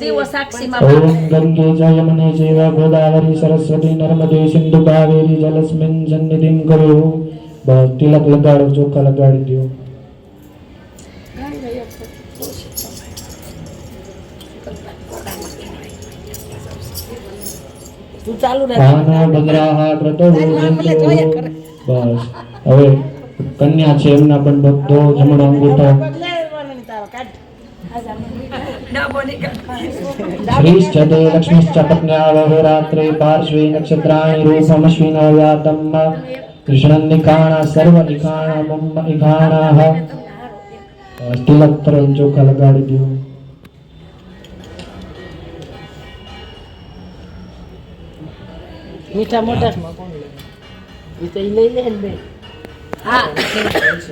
દીવો સાક્ષીમાં ઓમ ગંગે ચ યમુને ચૈવ ગોદાવરી સરસ્વતી નર્મદે સિંધુ કાવેરી જલસ્મિન સન્નિધિં કુરુ. બસ તિલક લગાડો, ચોખા લગાડી દો. તું ચાલુ રાખ. આના બંદરાહા વ્રતો બસ હવે કન્યા છે એમના પણ બધો જમણો અંગૂઠો શ્રીશ્ચતે લક્ષ્મીશ્ચ પત્ન્યા રાત્રે પાર્શ્વે નક્ષત્રાણિ રૂપમશ્વિનો યાતમ કૃષ્ણં નિખાણા સર્વ નિખાણા મમ્મ નિખાણાઃ. તિલક કરો, ચોખા લગાડી દો. મીઠા મોટા એ તો લઈ લે ને બે. હા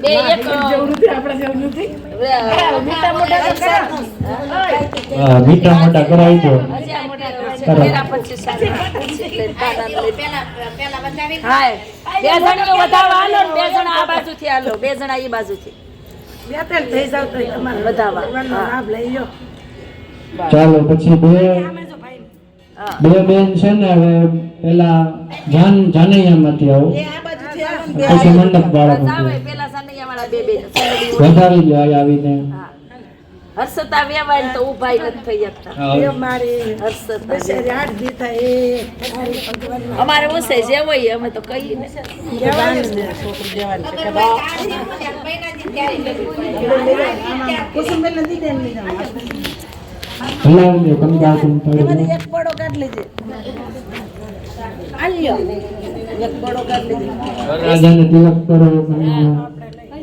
બે એક આપણા જેવું નથી. મીઠા મોટા હા, મીઠા મોટા કરાવી દો. પેલા પછી હા બે જણો વધારવા હાલો ને બે જણા આ બાજુથી હાલો, બે જણા એ બાજુથી બે ત્રણ થઈ જાવ તો તમારે વધારવા લાભ લઈ લો. ચાલો પછી બે બેન છે ને હવે પેલા જાનૈયામાંથી આવો પછી મંડપ વાળા પેલા સાનૈયા વાળા બે બે વધારી દો આવીને. હર્ષતા વેવાય તો ઉભા નથી થઈ શકતા. અમારે ઓછે જે હોય અમે તો કહીએ ને હલાવી દો, કંકા તું થોડી. એક પડો કાઢ લેજે. આલ્યો એક પડો કાઢ લેજે. રાજાને તિલક કરો,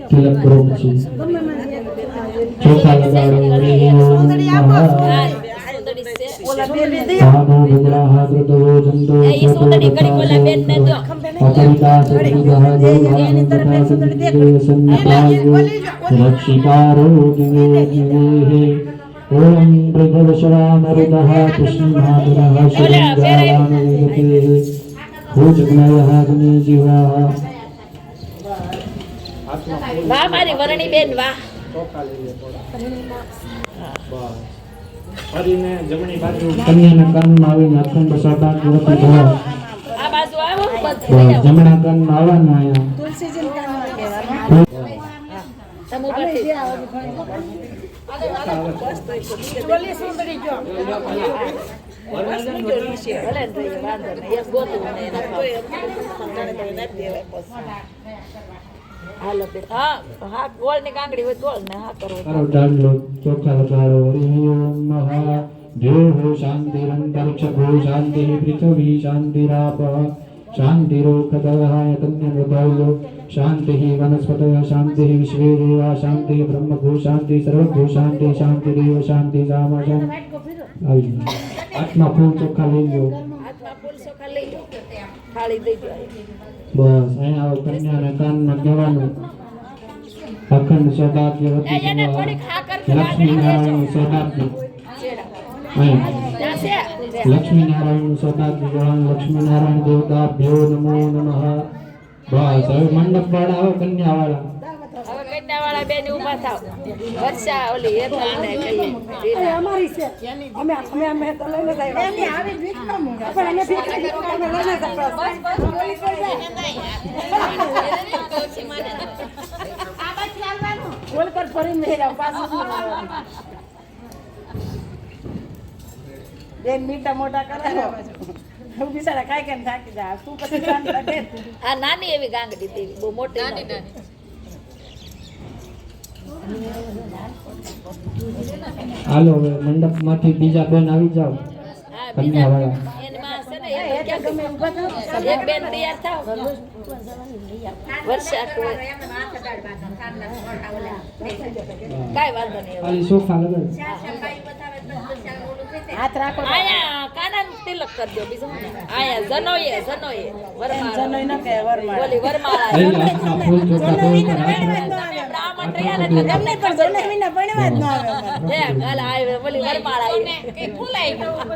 તિલક કરો પછી ચોખા લગાડો. ओम प्रभवशरामरुतः कृष्णमातरः शरीरानवेदते भोजग्नयः गुणीजीवाः. વાહ મારી વરણી બેન વાહ. ફરીને જમણી બાજુ કન્યાના કાનમાં આવીને અખંડ સૌભાગ્યવતી ભવ. આ બાજુ આવો જમણા કાનમાં આવવાનું અહીંયા તુલસીજી કાનમાં કહેવાનું. તમે ઉપર થઈ જાઓ. ચોલી સુંદરી જો હા ગોળ ની કાંગડી હોય ગોળ ને હા કરો ચોખા લગાડો. ઓમ મહા દેવો શાંતિરંતરિક્ષભો શાંતિ પૃથ્વી શાંતિરાપ શાંતિરોકદયઃ તન્યવદયો શાંતિ વનસ્પતય શાંતિ વિશ્વે દેવા શાંતિ બ્રહ્મભૂ શાંતિ સર્વભૂ શાંતિ શાંતિરેવ શાંતિ સામજન. આત્મા ફૂલ ચોખા લઈ લો. થાળી દઈ દો. બસ અહીંયા આવો, કન્યાના કાનમાં કહેવાનું અખંડ સૌભાગ્યવતી લક્ષ્મીનારાયણ સૌભાગ્ય. લક્ષ્મીનારાયણ સૌભાગ્ય લક્ષ્મીનારાયણ દેવતાભ્યો નમો નમઃ. બસ હવે મંડપ વાળા આવો, કન્યા વાળા હવે કન્યા વાળા બેન ઊભા થાવ. વર્ષા ઓલી હેતલને કહીએ અમારી છે અમે તો લઈને જાય એની આવી ભીખ ન મૂકે પણ અમે ભીખ અમે લઈને જાય બસ બોલી પડી જાય આ બાજુ ચાલવાનું બોલ કર ફરીને મેરા પાછું બેન મીઠા મોટા કરાવો. હું બિચારા કાઈ કેમ થાકી જાય તું પછી કામ કરે. આ નાની એવી ગાંગડી દેવી બહુ મોટી નાની. હાલો હવે મંડપ માંથી બીજા બેન આવી જાવ, કન્યા વાળા. એક બેન તૈયાર થાવ. વર્ષા કાઈ વાંધો નહીં. ખાલી સોફા લગાડ. હાથ રાખો. આયા કાનાને તિલક કરી દો. બીજું આયા જનોય વરમાળા જનોય ન કે વરમાળા બોલી વરમાળા. હાથમાં ફૂલ ચોખા દો. બ્રાહ્મણ તૈયાર એટલે તમને પણ જનોયના ભણવા જ ન આવે. હે ગાલ આવે બોલી વરમાળા કે ફૂલાઈ ગયું.